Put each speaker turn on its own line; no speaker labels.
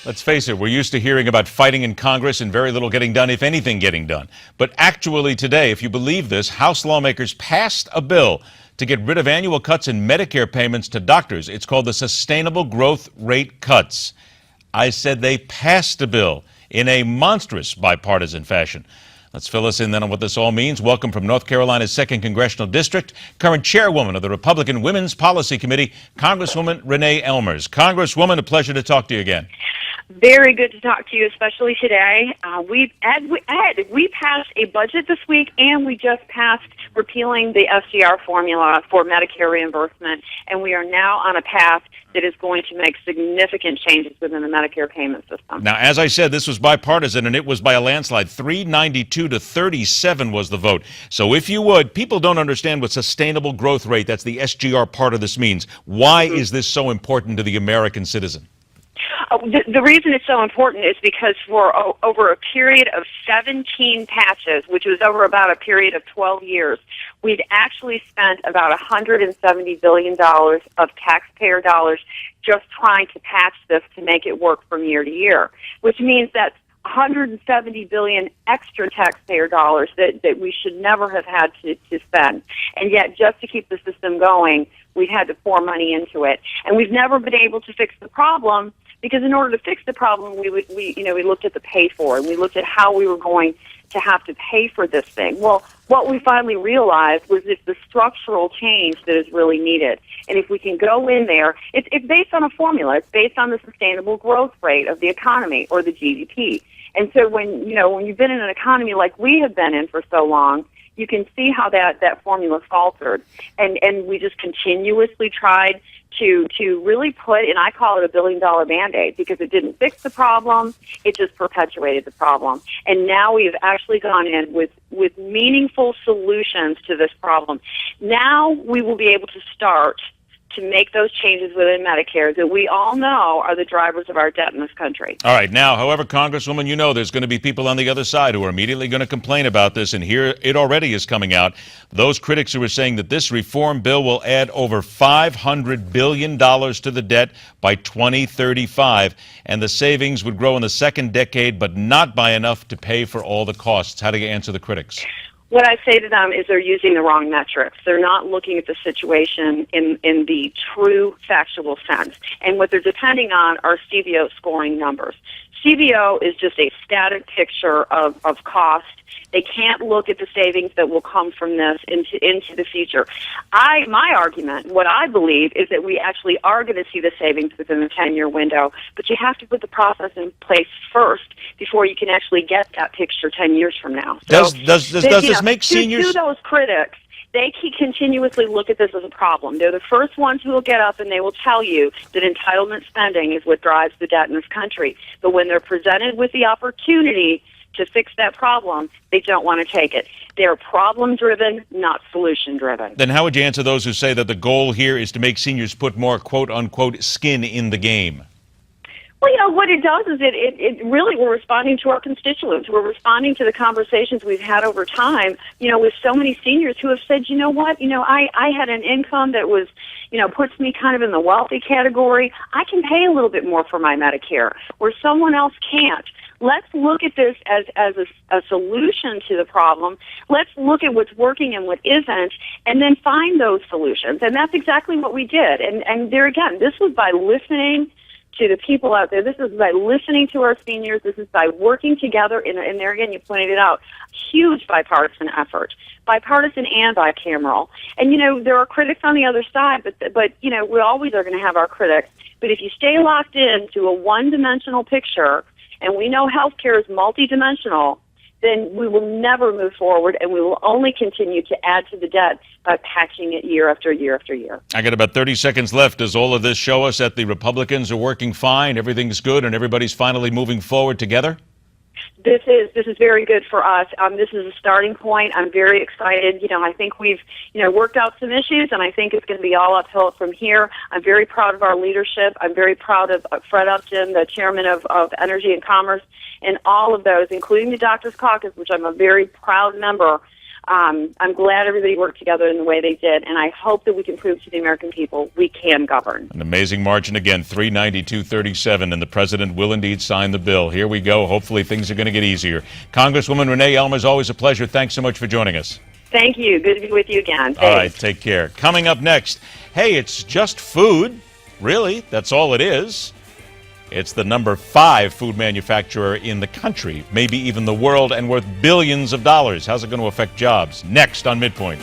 Let's face it, we're used to hearing about fighting in Congress and very little getting done, if anything getting done. But actually today, if you believe this, House lawmakers passed a bill to get rid of annual cuts in Medicare payments to doctors. It's called the Sustainable Growth Rate Cuts. I said they passed a bill in a monstrous bipartisan fashion. Let's fill us in then on what this all means. Welcome from North Carolina's 2nd Congressional District, current chairwoman of the Republican Women's Policy Committee, Congresswoman Renee Ellmers. Congresswoman, a pleasure to talk to you again.
Very good to talk to you, especially today. We passed a budget this week, and we just passed repealing the FCR formula for Medicare reimbursement, and we are now on a path that is going to make significant changes within the Medicare payment system.
Now, as I said, this was bipartisan, and it was by a landslide. 392 to 37 was the vote. So if you would, people don't understand what sustainable growth rate, that's the SGR part of this, means. Why is this so important to the American citizen?
The reason it's so important is because for over a period of 17 passes, which was over about a period of 12 years, we'd actually spent about $170 billion of taxpayer dollars just trying to patch this to make it work from year to year, which means that's $170 billion extra taxpayer dollars that we should never have had to spend. And yet, just to keep the system going, we've had to pour money into it. And we've never been able to fix the problem, because in order to fix the problem, we looked at the pay for, and we looked at how we were going to have to pay for this thing. Well, what we finally realized was it's the structural change that is really needed. And if we can go in there, it's based on a formula. It's based on the sustainable growth rate of the economy, or the GDP. And so when you've been in an economy like we have been in for so long, you can see how that formula faltered. And we just continuously tried to really put, and I call it a $1 billion Band-Aid, because it didn't fix the problem, it just perpetuated the problem. And now we've actually gone in with meaningful solutions to this problem. Now we will be able to start to make those changes within Medicare that we all know are the drivers of our debt in this country.
All right. Now, however, Congresswoman, you know there's going to be people on the other side who are immediately going to complain about this, and here it already is coming out. Those critics who are saying that this reform bill will add over $500 billion to the debt by 2035, and the savings would grow in the second decade, but not by enough to pay for all the costs. How do you answer the critics?
What I say to them is they're using the wrong metrics. They're not looking at the situation in the true factual sense. And what they're depending on are CBO scoring numbers. CBO is just a static picture of cost. They can't look at the savings that will come from this into the future. My argument, what I believe, is that we actually are going to see the savings within the 10-year window, but you have to put the process in place first before you can actually get that picture 10 years from now.
Does this make seniors...
To those critics, they continuously look at this as a problem. They're the first ones who will get up and they will tell you that entitlement spending is what drives the debt in this country. But when they're presented with the opportunity to fix that problem, they don't want to take it. They're problem-driven, not solution-driven.
Then how would you answer those who say that the goal here is to make seniors put more quote-unquote skin in the game?
Well, what it does is it really, we're responding to our constituents. We're responding to the conversations we've had over time, with so many seniors who have said, you know what, I had an income that was, puts me kind of in the wealthy category. I can pay a little bit more for my Medicare, where someone else can't. Let's look at this as a solution to the problem. Let's look at what's working and what isn't, and then find those solutions. And that's exactly what we did. And there again, this was by listening to the people out there. This is by listening to our seniors. This is by working together. And there again, you pointed it out, huge bipartisan effort, bipartisan and bicameral. And, there are critics on the other side, but we always are going to have our critics. But if you stay locked into a one-dimensional picture, and we know healthcare is multidimensional, then we will never move forward, and we will only continue to add to the debt by patching it year after year after year.
I got about 30 seconds left. Does all of this show us that the Republicans are working fine, everything's good, and everybody's finally moving forward together?
This is very good for us. This is a starting point. I'm very excited. I think we've, worked out some issues, and I think it's going to be all uphill from here. I'm very proud of our leadership. I'm very proud of Fred Upton, the chairman of Energy and Commerce, and all of those, including the Doctors Caucus, which I'm a very proud member I'm glad everybody worked together in the way they did, and I hope that we can prove to the American people we can govern.
An amazing margin again, 392-37, and the president will indeed sign the bill. Here we go. Hopefully things are going to get easier. Congresswoman Renee Ellmers, always a pleasure. Thanks so much for joining us.
Thank you. Good to be with you again. Thanks.
All right, take care. Coming up next, hey, it's just food. Really, that's all it is. It's the number 5 food manufacturer in the country, maybe even the world, and worth billions of dollars. How's it going to affect jobs? Next on MidPoint.